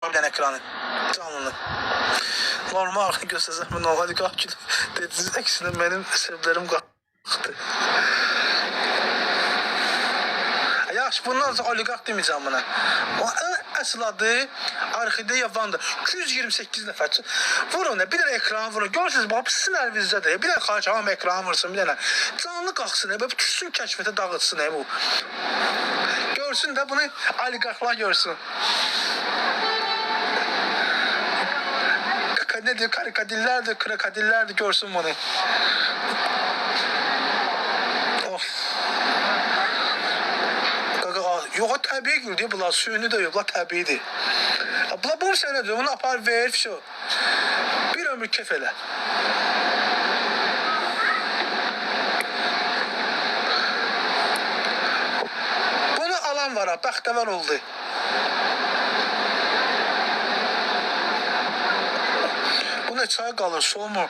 bir dənə ekranı canlı. Normal göstərsəm normal qalxdı. Dediniz əksinə mənim səbəblərim qalxdı. Yaxşı, bundan sonra oliqarx deməyəcəm buna. Əsl adı Orxideya Vanda. 228 nəfər. Vurun, bir dənə ekran vurun. Görürsünüz, bax, sizin əlinizdədir. Bir dənə xaric hamı ekran vursun, bir dənə. Canlı qalxsın, böyle düşsün kəşfətə dağıtsın bu. Görsün də bunu oliqarxlar görsün. Nedir? Karikadillerdir, krokodillerdir, görsün bunu. Of. Yox, təbii gül deyir, bunlar suyunu da yok, bunlar təbiidir. Bunlar bu sənə diyor, bunu apar ver, şu. Bir ömür kef elə. Bunu alan var ha, bəxtəvər oldu. Çay qalır, solmur.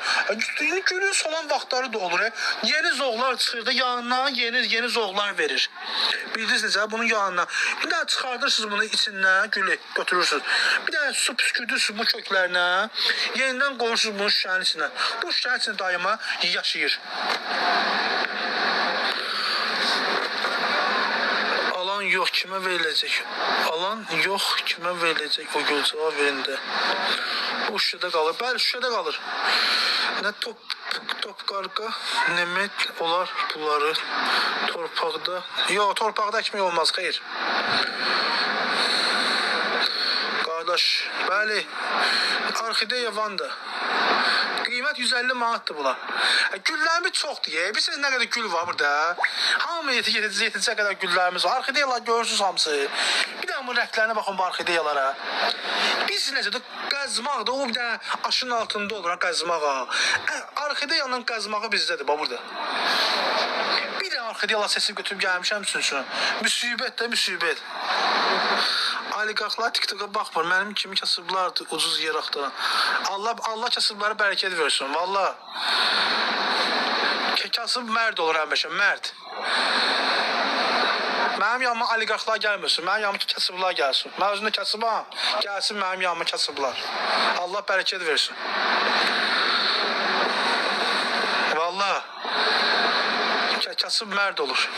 Gülün solan vaxtları da olur. Yeni zoğlar çıxır da yanına yeni zoğlar verir. Bildiniz necə? Bunun yanına. Bir daha çıxardırsınız bunu içindən, gülü götürürsünüz. Bir daha su püskürdürsünüz bu köklərinə. Yenidən qoyursunuz bunu şüşənin içinə. Bu şüşənin içində daima yaşayır. Alan yox, kimə veriləcək? Alan yox, kimə veriləcək? O gül cavab verində. Bu şüşədə qalır. Bəli, şüşədə qalır. Nə top qarqa, nə met olar bunları torpaqda. Yox, torpaqda əkmək olmaz, xeyr. Qardaş, bəli. Orxideya Vanda. Qiymət 150 manatdır buna. Güllərimiz çoxdur. Bilirsiniz nə qədər gül var burada? Hamı yetəcək qədər güllərimiz var. Orxideyalar görürsünüz hamısı. Bir də bu rənglərinə baxın bu orxideyalara. Biz necədir? Qəzmaqdır. O bir də aşın altında olur qəzmağa. Orxideyanın qəzmağı bizdədir burada. Bir də orxideyalar sesini götürüb gəlmişəm sizin üçün. Müsibət də müsibət. Oliqarxlar TikTok'a baxmır. Mənim kimi kasıblardır ucuz yer axtaran. Allah kasıblara bərəkət versin. Valla. Kasıb mərd olur həmişə, mərd. Mənim yanıma oliqarxlar gəlməsin. Mənim yanıma kasıblar gəlsin. Mən özümdə kasıbam. Gəlsin mənim yanıma kasıblar. Allah bərəkət versin. Valla. Kasıb mərd olur.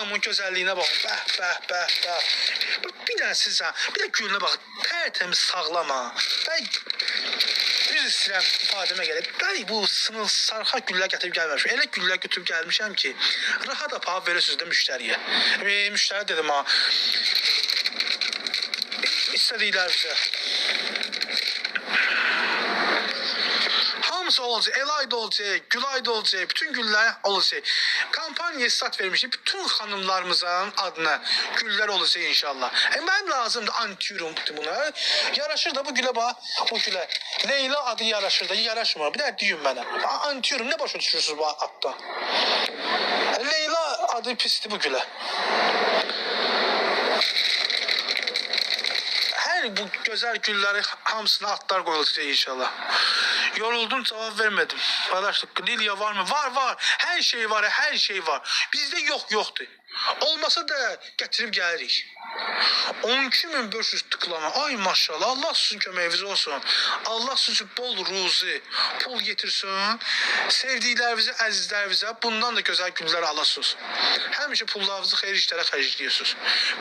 Bunun gözəlliyinə bax. Bəh. Bir dənə sizə, bir də gülünə bax. Tərtəmiz sağlama. Düz istəyirəm ifadəmə gəlib. Bu sınıl sarxa güllər gətirib gəlməmişəm. Elə güllər götürüb gəlmişəm ki, rahat apaq verirsiniz də müştəriyə. Müştəri dedim ha. İstədiklər bizə. Hamısı olacaq, el-ay da olacaq, gül-ay da olacaq, bütün güllər olacaq. Kampanyaya start vermişik, bütün xanımlarımızın adına güllər olacaq inşallah. Mən lazımdır antiyorum buna. Yaraşır da bu gülə bax, bu gülə. Leyla adı yaraşır da, yaraşmır. Bir də deyin mənə. Antiyorum, nə başa düşürsünüz bu addan? Leyla adı pisdir bu gülə. Hər bu gözəl gülləri hamısına adlar qoyulacaq inşallah. Yoruldum, cevap vermedim. Arkadaşlar, Lilya var mı? Var. Her şey var, her şey var. Bizde yoktu. Olmasa da getirip gəlirik. 12.500 tıklama. Ay maşallah. Allah sizin köməyiniz olsun. Allah sizin bol ruzi, pul getirsin. Sevdiklərinizə, əzizlərinizə bundan da gözəl güllər alasınız. Həmişə pullarınızı xeyir işlərə xərcləyirsiniz.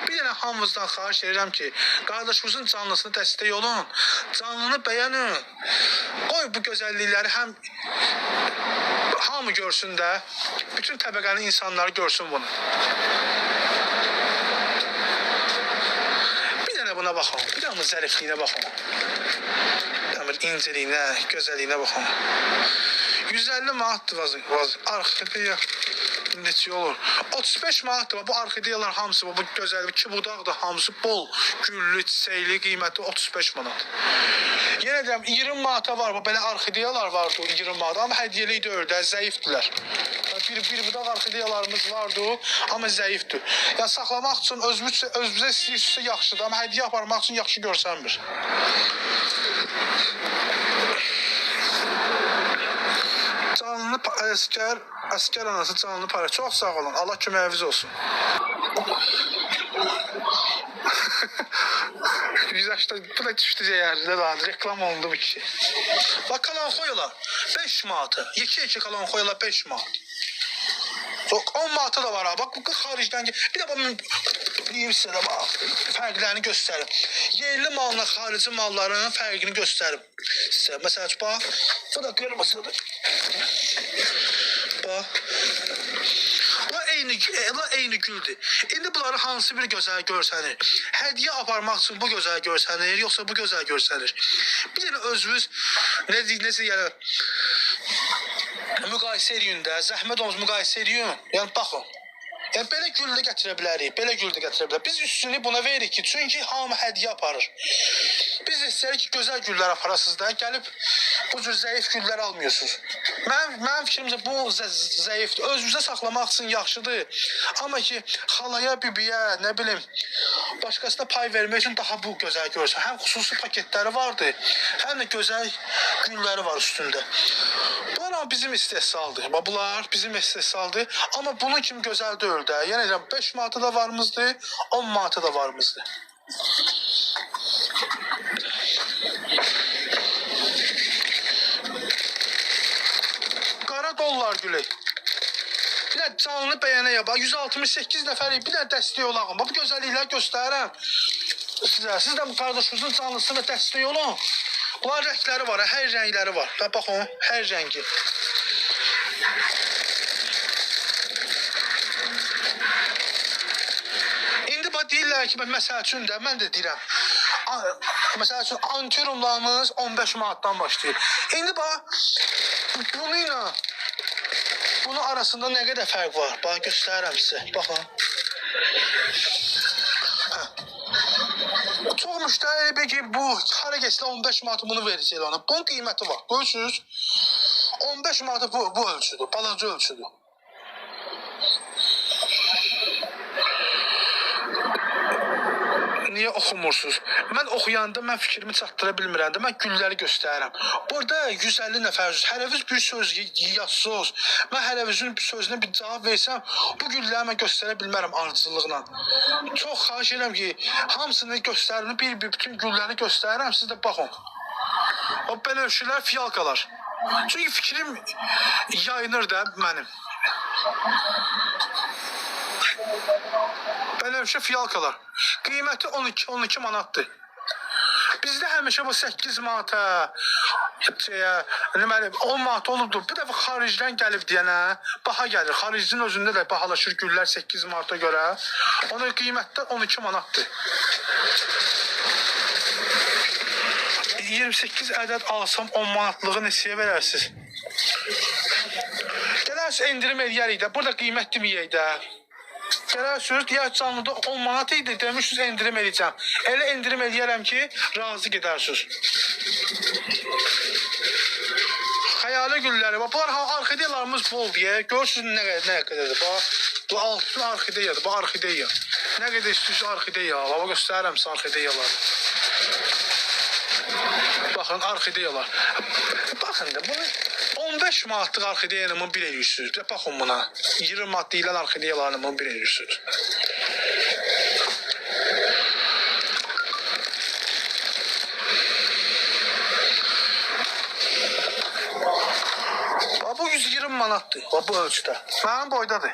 Bir dənə hamınızdan xahiş edirəm ki, qardaşımızın canlısını dəstək olun. Canlını bəyənin. Qoy bu gözəllikləri hamı görsün də, bütün təbəqənin insanları görsün bunu. Bir dənə buna baxın, bir dənə zərifliyinə baxın. Bir dənə incəliyinə, gözəlliyinə baxın. 150 manatdır Orxideya. Neçə olur? 35 manatdır. Bu orxideyalar hamısı, bu gözəl, iki budaqdır, hamısı bol, güllü, çiçəkli, qiyməti 35 manat. Yenə deyirəm, 20 manata var, belə orxideyalar vardı 20 manat, amma hədiyyəlik deyil də, zəifdirlər. Bir budaq orxideyalarımız vardı, amma zəifdir. Yəni, saxlamaq üçün özümüzə istəyirsə yaxşıdır, amma hədiyyə aparmaq üçün yaxşı görsənmir. Canlı əskər anası canlı para. Çox sağ olun. Allah köməyiniz olsun. Başta bu da düşdü yerdə daha reklam olundu bu kişi. Bak kalan koyular 5 manatı. 2 kalan koyular 5 manat. 10 manatı da var ha. Bak bu haricdən bir də bunu deyim sizə də bax. Fərqlərini göstərim. Yerli malla xarici malların fərqini göstərim sizə. Məsələn bax. Bu da qırmızıdır. Bax. Eyni güldür. İndi bunları hansı bir gözəl görsənir? Hədiyyə aparmaq üçün bu gözəl görsənir, yoxsa bu gözəl görsənir? Bir dənə özünüz necə yəni müqayisə edin də, zəhmət olmuş müqayisə edin. Yəni baxın. Yəni belə gül də gətirə bilərik, belə gül də gətirə bilərik. Biz üstünü buna veririk ki, çünki hamı hədiyyə aparır. Biz istəyirik ki, gözəl güllər aparasınız da, gəlib bu cür zəif güllər almıyorsunuz. Mənim fikrimcə bu zəifdir. Özünüzə saxlamaq üçün yaxşıdır. Amma ki, xalaya, bibiyə, nə bilim, başqasına pay vermək üçün daha bu gözəl görürsən. Həm xüsusi paketləri vardır, həm də gözəl gülləri var üstündə. Bunlar bizim istehsaldır. Bunlar bizim istehsaldır. Amma bunun kimi gözəl deyil də. Yəni 5 manatı da varımızdır, 10 manatı da varımızdır. Qara dollar gülü. Bir də canlı bəyənə yaba. 168 nəfərik. Bir də dəstək olağım. Bu gözəllikləri göstərirəm sizə. Siz də bu qardaşınızın canlısına dəstək olun. Bunlar rəngləri var, hər rəngləri var. Baxın, hər rəngi. İndi deyirlər ki, məsəl üçün də, mən də deyirəm. Məsəl üçün, antiyorumlarımız 15 manatdan başlayır. İndi bununla bunun arasında nə qədər fərq var? Bax, göstərirəm sizə. Baxın. Çox müştəri elə ki, bu hara geçsə 15 manatı bunu verəcək ona. Bunun qiyməti var. Görürsünüz? 15 manatı bu ölçüdür, balaca ölçüdür. Niyə oxumursunuz? Mən oxuyanda mən fikrimi çatdıra bilmirəm də, mən gülləri göstərirəm. Burada 150 nəfər hər əvvəl bir söz yazsınız. Mən hər əvvəlin sözünə bir cavab versəm, bu gülləri mən göstərə bilmərəm ardıcıllıqla. Çox xahiş edirəm ki, hamısını göstərim, bütün gülləri göstərirəm, siz də baxın. O belə şeylər fiyalkalar. Çünki fikrim yayınır da mənim. Bənövşə fiyalkalar. Qiyməti 12 manatdır. Bizdə həmişə bu 8 manata, 10 manat olubdur. Bu dəfə xaricdən gəlib deyənə baha gəlir. Xaricin özündə də bahalaşır güllər 8 manata görə. Onun qiymətdə 12 manatdır. 28 ədəd alsam 10 manatlığı neçəyə verərsiniz? Gələrsiniz, endirim eləyərik də. Burada qiymət deməyək də. Gələrsiniz, deyək canlıda 10 manat idi, demişsiniz endirim eləyəcəm. Elə endirim eləyərəm ki, razı gedərsiniz. Xəyali gülləri, bunlar orxideyalarımız bol deyə. Görürsünüz nə qədərdir. Bu altın orxideyadır, bu orxideya. Nə qədər istəyirsiniz orxideya. Baba göstərirəm sizə orxideyaları. Baxın, orxideyalar. Baxın da, bunu 15 manatlıq orxideyanımı bir edirsiniz. Baxın buna. 20 manat deyilən orxideyalarımı bir edirsiniz. Bu 120 manatdır. Bu ölçüdə. Mənim boydadır.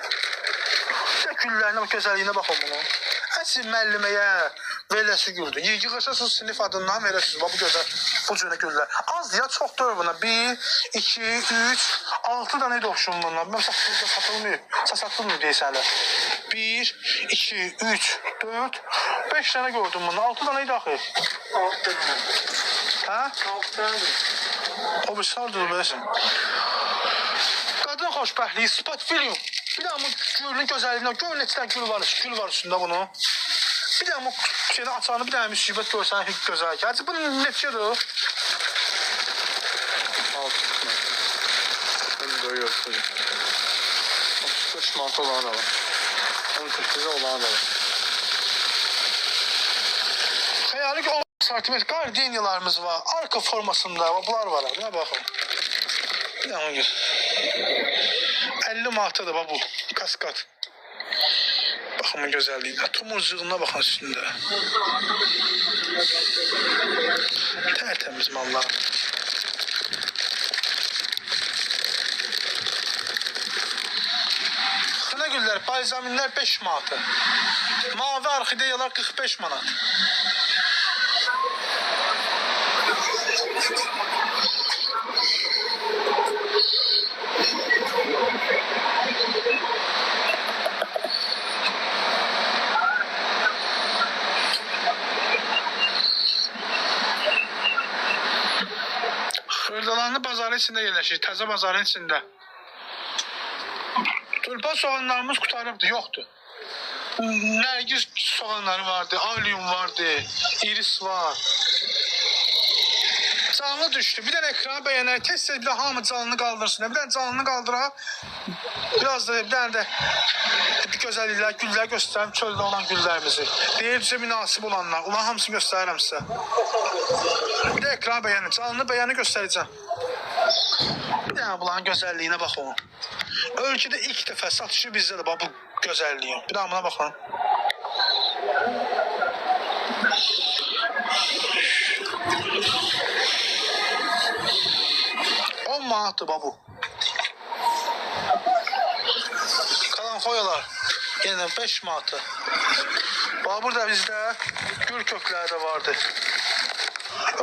Güllərinə, gözəlliyinə baxın bunu. Əsl müəlliməyə verəsi güldür. Yığışasınız sinif adından verəsiniz. Bu gözəl, bu cürə güllər. Az ya, çox deyil buna. 1, 2, 3, 6 dənə idi oxşun bundan. Mən satılmıyor. Satılmıyor deyəsənlər. 1, 2, 3, 4, 5 dənə gördüm bundan. 6 dənə idi axı. 6 dənə. Hə? 6 dənə. O bir sardır beləsin. Qadın xoşbəxtliyi, spot film. Bir də bu gülün gözəlliyindən, gör neçə gül var üstündə bunu. Bir də bu şeyini açanı, bir də müsibət görsən gözəl ki. Həcə, bu neçədir? 6 dənə. Bunu görüyorsunuz. 35 manat olan da var. 18 olan da var. Xəyali ki, o sortiment gardeniyalarımız var. Arka formasında bunlar var. Nə baxın. Bir də onu gör. 50 manatadır bu, kaskad. Baxın gözəlliyinə, tomurcuğuna baxın üstündə. Tertemiz mallar. Xına güllər, balzaminlər 5 manatı. Mavi orxideyalar 45 manat. Xırdalanlı bazarın içində yerləşir, təzə bazarın içində. Tulpan soğanlarımız qutarıbdır, yoxdur. Nərgiz soğanları vardı, alyum vardı, iris var. Canlı düşdü. Bir dənə ekrana bəyənək, tez-tez bir də hamı canlı qaldırsın. Bir dənə canlı qaldıra, biraz da bir dənə də gözəlliklər, güllər göstərim, çöldə olan güllərimizi. Deyir bizə münasib olanlar, ulan hamısını göstərirəm sizə. Bir də ekrana bəyənin, canlı bəyəni göstərəcəm. Bir dənə bunların gözəlliyinə baxın. Ölkədə ilk dəfə satışı bizdə də bu gözəlliyin. Bir daha buna baxın. On manatdır bu. Kalanfoyalar yenə 5 manatı. Burada bizdə gül kökləri də vardı.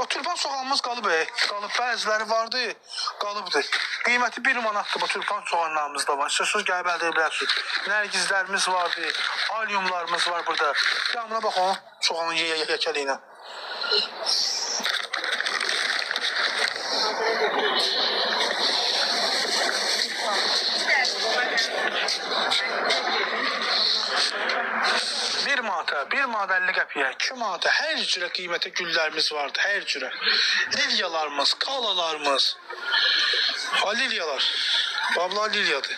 Tulpan soğanımız qalıb, qalıb. Bəziləri vardı, qalıbdır. Qiyməti 1 manatdır bu tulpan soğanlarımız da var. Söz gəlib əldə edə bilərsiniz. Nərgizlərimiz vardı, alyumlarımız var burada. Yanına baxın, soğanın yekəliyinə. Bir manat 50 qəpiyə, 2 manata hər cürə qiymətə güllərimiz vardı, hər cürə. Lilyalarımız, kalalarımız. Lilyalar. Babla lilyadır.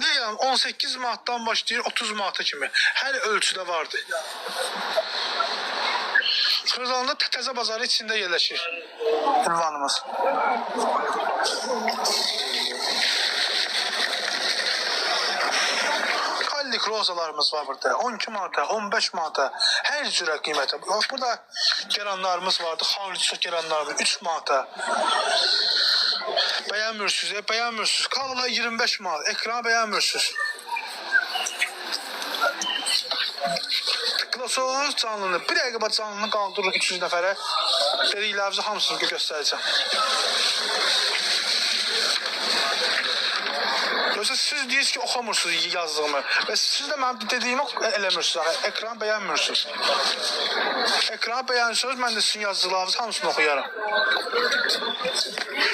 Lilyalar 18 manatdan başlayır 30 manata kimi. Hər ölçüdə vardı. Xırdalanında təzə bazarı içində yerləşir. Ünvanımız. Rozalarımız var burada. 12 manata, 15 manata. Hər cürə qiymətə. Burada geranlarımız vardı. Xarici geranlarımız 3 manata. Bəyənmirsiniz, bəyənmirsiniz. Kalalar 25 manat. Ekranı bəyənmirsiniz. Tıklasınız canlını. Bir dəqiqə canlını qaldırın 300 nəfərə. Dediklərinizi hamısını göstərəcəm. Yoksa siz deyirsiniz ki oxumursunuz yazdığımı və siz də mənim dediyimi eləmirsiniz. Ekranı bəyənmirsiniz. Ekranı bəyənirsiniz, mən də sizin yazdıqlarınızı hamısını oxuyaram.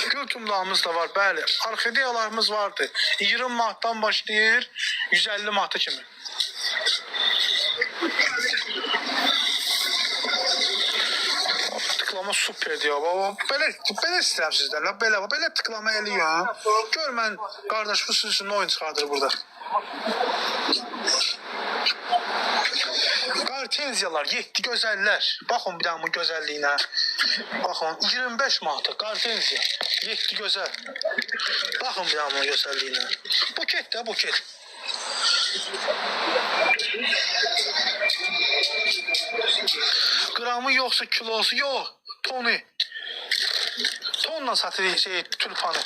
Gül tumlarımız da var, bəli. Orxideyalarımız vardı. 20 manatdan başlayır, 150 manata kimi. Tıklama superdir ya. Belə istəyirəm sizdən. Belə tıklama eləyin. Gör mən qardaş bu sizin üçün oyun çıxardır burada. Qartenziyalar, 7 gözəllər. Baxın bir daha bu gözəlliyinə. Baxın 25 manata qartenziya. 7 gözəl. Baxın bir daha bu gözəlliyinə. Buket də buket. Qramı yoxsa kilosu yox. Tonu. Tonla satır tulpanı.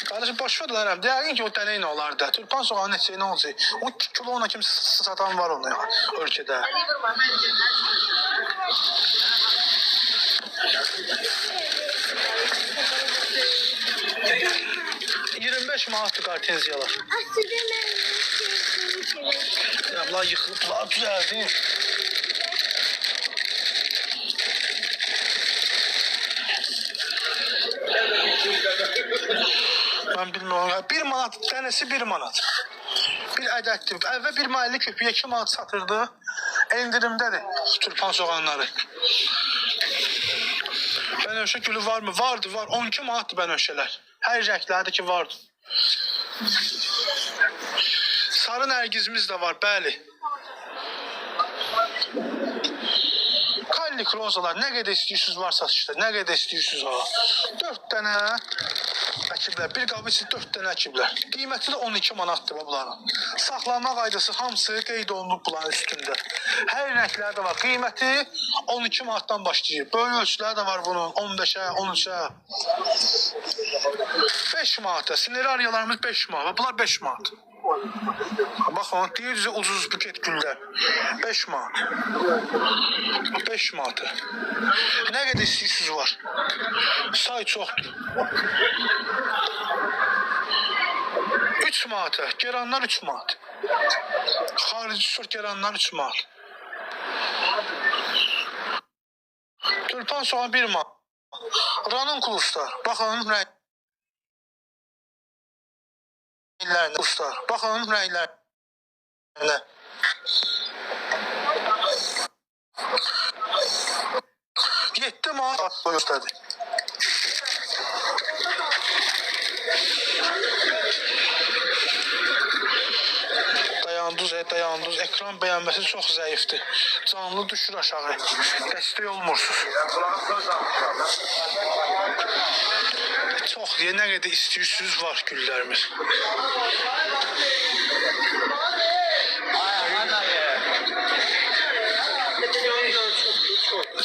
Kardeşim boş verdilərəm. Deyərin ki o dənə nə olardı. Tulpan soğanı neçə nə olacaq? O kilona kim satan var onu ölkədə. $25 manatdır qartenziyalar. Bunlar yıxılıblar, düzəldi. Ben bilmiyorum. 1 manat, dənəsi 1 manat. Bir ədəddir. Əvvəl 1 manat 50 köpüyə 2 manat satırdı. Endirimdədir tulpan soğanları. Bənövşə gülü var mı? Vardı, var. 12 manatdır bənövşələr. Hər rənglərdə ki vardı. Sarı nərgizimiz də var, bəli. Kallik rozalar, nə qədər istəyirsiniz var satışda, nə qədər istəyirsiniz ha. 4 dənə əkiblər. Bir qabı içi 4 dənə əkiblər. Qiyməti də 12 manatdır bunların. Saxlanma qaydası hamısı qeyd olunub bunların üstündə. Hər rəngləri də var. Qiyməti 12 manatdan başlayır. Böyük ölçüləri də var bunun. 15-ə, 13-ə. 5 manata. Sinerariyalarımız 5 manat. Bunlar 5 manat. Baxın, deyir ucuz buket güllər. 5 manat. 5 manata. Nə qədər istəyirsiniz var. Say çoxdur. 3 manata. Geranlar 3 manat. Xarici sort geranlar 3 manat. Tülpan soğan 1 manat. Ranın kuluslar. Baxın rənglərine. Kuluslar. Baxın rənglərine. Yetti manat göstərdi. Dayanduz. Ekran bəyənməsi çox zəifdir. Canlı düşür aşağı. Dəstək olmursuz. Çox deyə nə qədər istəyirsiniz var güllərimiz.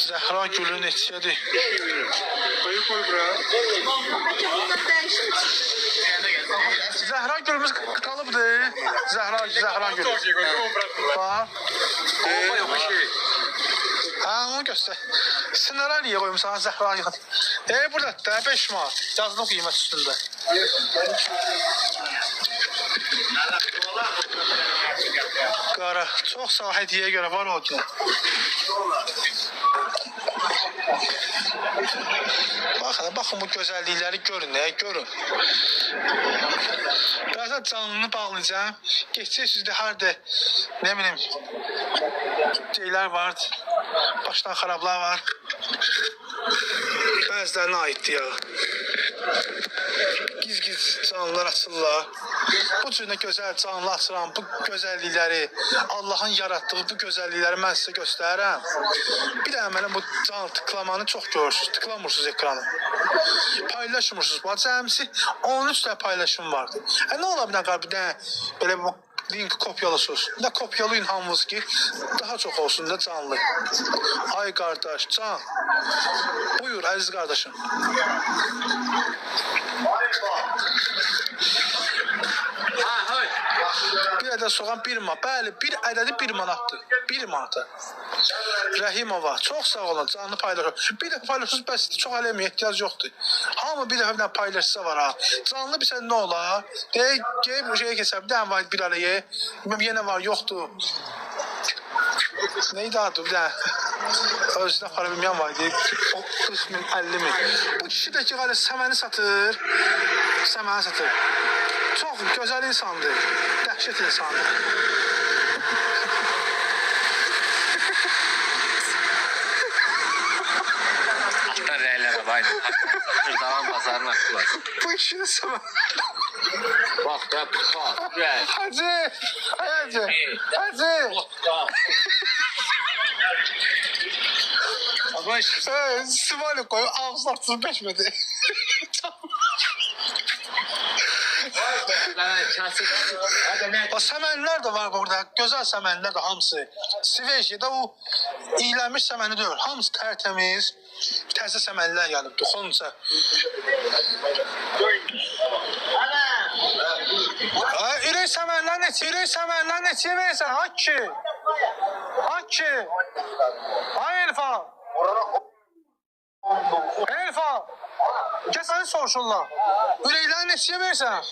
Zəhra gülü neçədir? Zəhra gülümüz qalıbdır. Zəhra gülü. Var. Ha, onu göstər. Sinerariya qoymuşsan Zəhra gülü. Burada da 5 manat. Yazılı qiymət üstündə. Qara, çox sağ hədiyyəyə görə var o ki. Baxın bu gözəllikləri görün, görün. Birazdan canlını bağlayacağım. Geçəcək sizdə harada, nə bilim, şeylər var, başdan xarablar var. Bəzilərinə aiddir ya. Giz canlılar açırlar. Bu cür gözəl canlı açıram, bu gözəllikləri, Allahın yaratdığı bu gözəllikləri mən sizə göstərirəm. Bir də mənə bu canlı tıklamanı çox görürsünüz, tıklamırsınız ekranı. Paylaşmırsınız, bu cəmsi 13 də paylaşım vardır. Nə ola bir dənə belə bu link kopyalasınız. Bir də kopyalayın hamınız ki, daha çox olsun da canlı. Ay qardaş, can. Buyur əziz qardaşım. Bir ədəd soğan 1 manat. Bəli, bir ədədi 1 manatdır. 1 manata. Rəhimova, çox sağ olun, canlı paylaşın. Bir dəfə paylaşırsınız, bəs çox eləməyə ehtiyac yoxdur. Hamı bir dəfə paylaşsa var ha. Canlı bilsən nə olar? Deyək, bu şeyə keçər, bir dənə var bir araya. Yenə var, yoxdur. Neydi adı bir dənə? Özünə para bilməyən var idi. 40 min, 50 min. Bu kişi də ki, səməni satır. Səməni satır. Çox gözəl insandır. Dəhşət insandır. Hatta rəylərə baydı. Kırdavan bazarının haqqı var. Bu kişi də səməni. Bak ya bak. Gel. Hacı. Ama işte. Simali koy, ağzına 35 O səmənlər də var burada. Gözəl səmənlər də hamısı. Svejiyədə o iyilənmiş səməni deyil. Hamısı tərtəmiz. Təzə səmənlər gəlibdir. Xonca. Ürək səmənlər neçə versən? Hakki. Ay Elfa. Gəl səni soruşurlar. Ürəkləri neçəyə versən?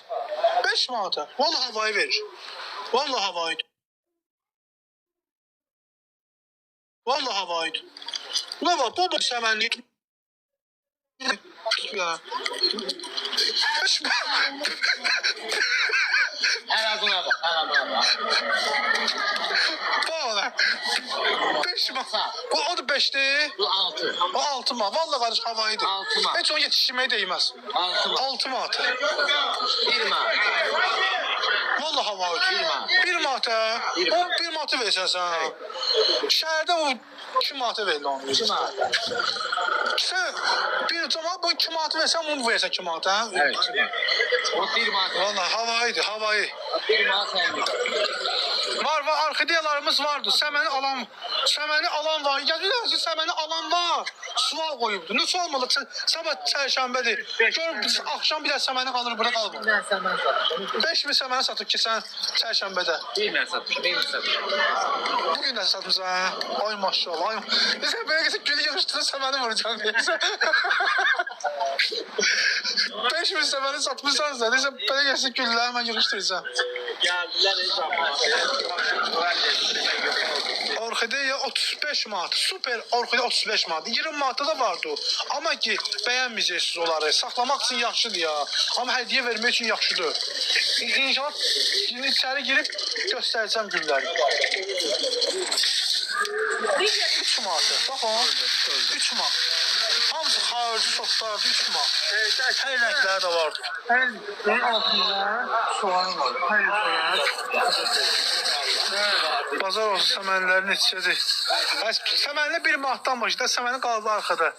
5 manata. Vallahi havayı verir. Vallahi havayı. Ne var? Bu da səmənlik. Her buna bak. Bana. 5 manat. Bu o da 5'ti. Bu 6. O 6 manat. Vallahi kardeş havaydı. 6 manat. Hiç onu yetiştirmeye değmez. 6 manat. 6 manat. 1 manat. Vallahi havaydı. 1 manat. 1 manata. 1 manatı versən sən. Şəhərdə o 2 manata verildi onu. 2 manat. Sən bir zaman bu 2 manatı versən, bunu versən 2 manata, hə? Evet 2 manat. O 1 manat. Valla havaydı, havayı. 1 manat 50. Var orxideyalarımız vardı. Səməni alan var. Yazırlar ki, səməni alan var. Sual qoyubdu. Ne sual mı? Sabah çərşənbədir. Gör axşam bir də səməni qalır, burada qalır. 1000 səmən satır. 5000 səməni satıb ki, sən çərşənbədə. 1000 satır. 1000 satır. Bugün də satmışsan. Ay maşallah. Ay. Sən belə gəlsə gülü yığışdırır, səməni vuracaq. 5000 səməni satmışsan sən. Sən belə gəlsə gülləri hemen yığışdırırsan. Geldiler Orxideya 35 manat. Super orxidea 35 manat. 20 manatda da vardı o. Amma ki bəyənməyəcəksiniz onları. Saxlamaq üçün yaxşıdır ya. Amma hədiyyə vermək üçün yaxşıdır. İnşallah şimdi içəri girib göstərəcəm gülləri. 3 manat. Bax o. 3 manat. Hamısı xarici soslardı 3 manat. Hər rəngləri də vardı. Her altında soğan var. Her soğan. Bazar olsun səmənlərin neçədir. Səmənlə 1 manatdan başlayır. Səməni qaldı arxada.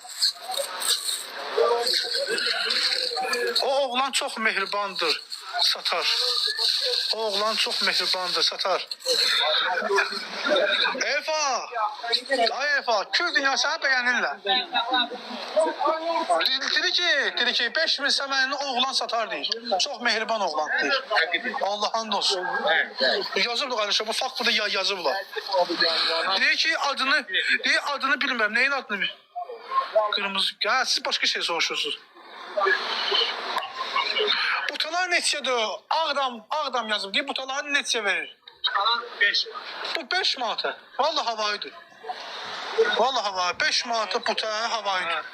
O oğlan çox mehribandır. Satar. O oğlan çox mehribandır. Satar. Efa. Ay Efa. Kür dünyasını bəyənirlər. Dedi ki 5000 səmənini oğlan satar deyir. Çox mehriban oğlan deyir. Allah'ın olsun. Yazıblar qardaşlar. Bu fakt burada yazıblar. Deyir ki adını bilmirəm. Neyin adını bilmirəm? Kırmızı. Ha, siz başka şey soruşursunuz. Butalar neçədir? Ağdam yazıb ki, butaları neçə verir? 5 Bu 5 manata. Vallahi havaydı. Vallahi havaydı. 5 manata buta havaydı.